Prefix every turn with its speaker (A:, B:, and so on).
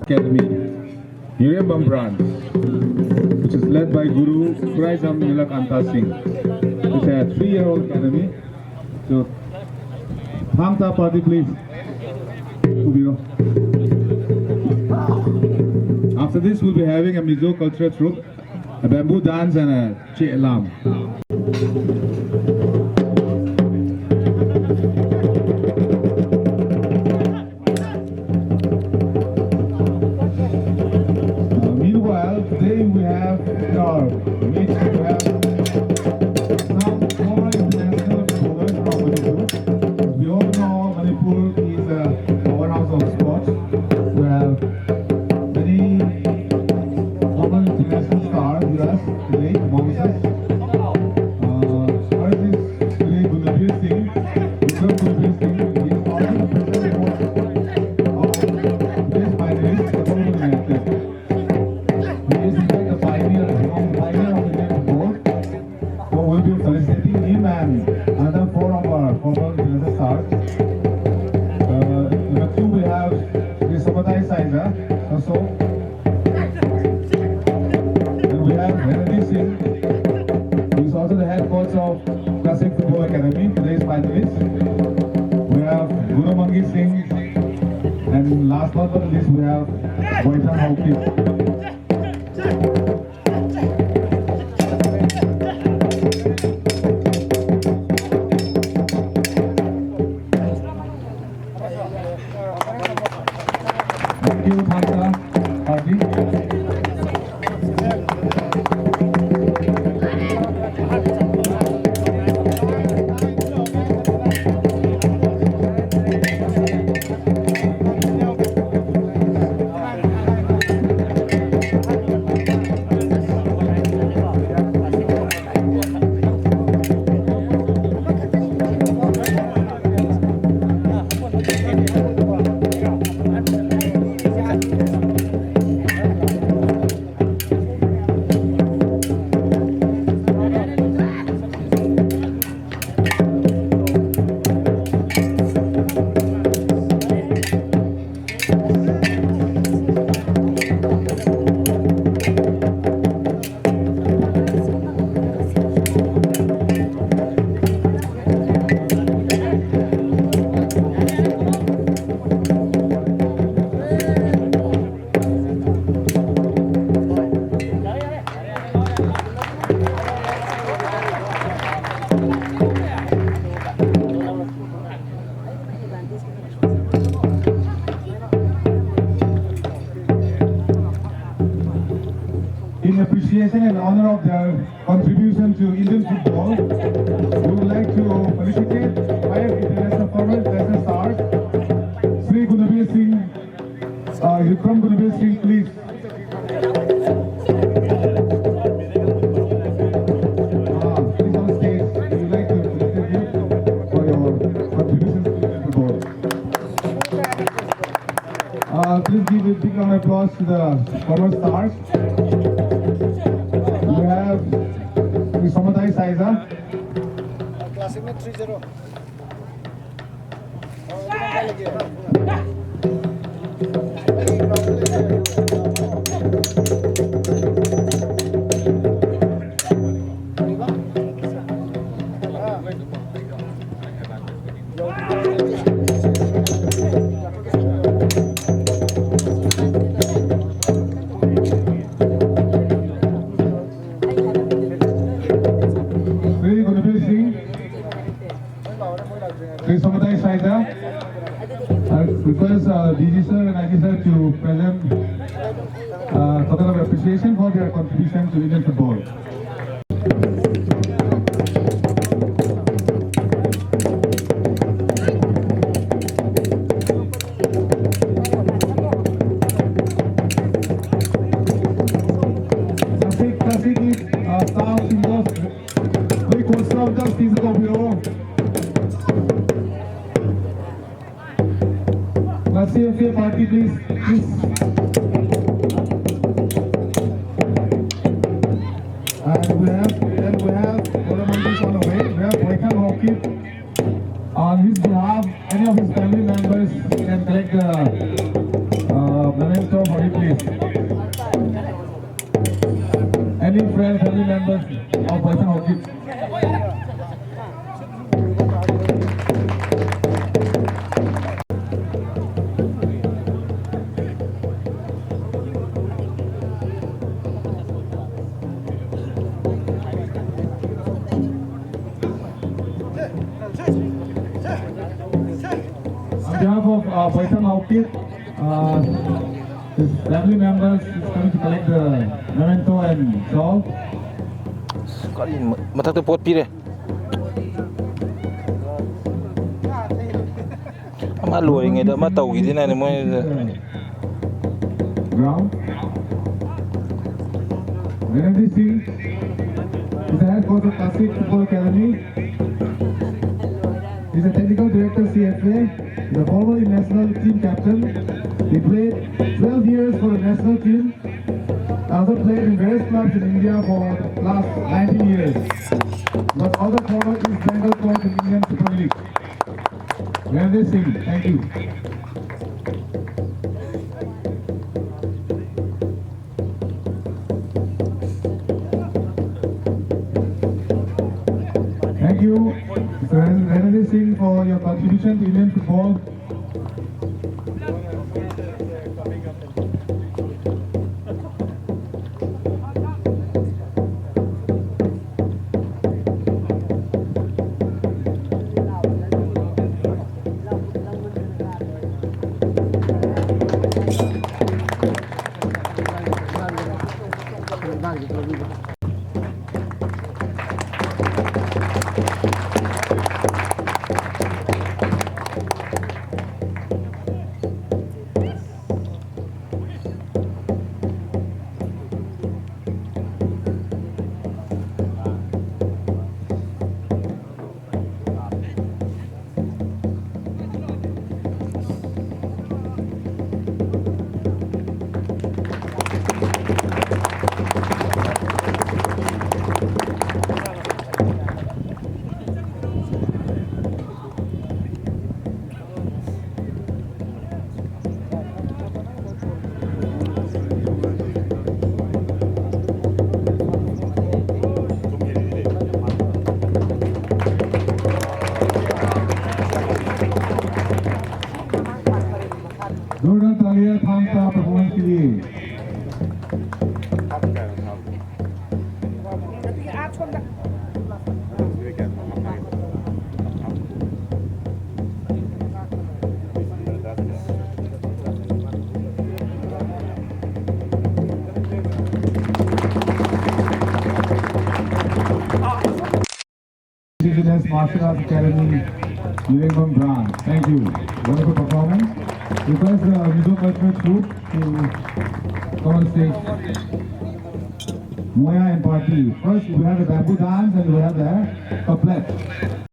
A: Academy, Yurembam branch, which is led by Guru Kuraijam Nilakanta Singh. It's a 3-year-old academy. So, Thang-Ta party, please. After this, we'll be having a Mizo cultural troupe, a bamboo dance, and a che lam. Meanwhile, today we have in our midst, we have some former international bowlers from Manipur. We all know Manipur is a powerhouse of sports. We have many former international stars with us today, amongst us. First is today Gulabir Singh, Vikram Gulabir Singh. He is also the president of today's finalist, the Perfomance method. He is in fact a pioneer of Indian football. So we'll be felicitating him and another 4 of our former international stars. Number 2 we have the Sabatai Saiza, also. And we have Henry Singh, who is also the head coach of Classic Football Academy, today's finalist. We have Guru Mangi Singh, and last but not least we have Boytan Hawkins. Thank you, Thang-Ta party. In appreciation and honor of their contribution to Indian football, we would like to felicitate 5 international former international stars. Sri Gunabir Singh, Vikram Gunabir Singh, please. Please on stage. We would like to felicitate you for your contributions to Indian football. Please give a big round of applause to the former stars. We have Samadai Saiza.
B: Classic में 3-0.
A: Please, Samadai Saiza. I request DG sir and IG sir to present token of appreciation for their contribution to Indian football. Classic staff singers, very conservative physical bureau. CFA party, please. many friends, family members of Python Orchid. On behalf of Python Orchid, his family members is coming to collect the memento and shawl.
C: ก็อินมาทักตะโพดพี่เลยมารวยไงเด้อมาเต่ากี่ที่ไหนเนี่ยมึง
A: Ground. Randy Singh is the head coach of Classic Football Academy. He's a technical director CFA. He's a former national team captain. He played 12 years for the national team. Also played in various clubs in India for the last 19 years. He was also former East Bengal coach in Indian Super League. Randy Singh, thank you. Thank you, Mr. Randy Singh, for your contribution to Indian football. जोरदार तालियां Thangta performance के लिए Indigenous Martial Arts Academy, Niremam Brand. Thank you. Wonderful performance. Request the visual culture group to come on stage. Moya and party. First we have the bamboo dance and we have the couplet.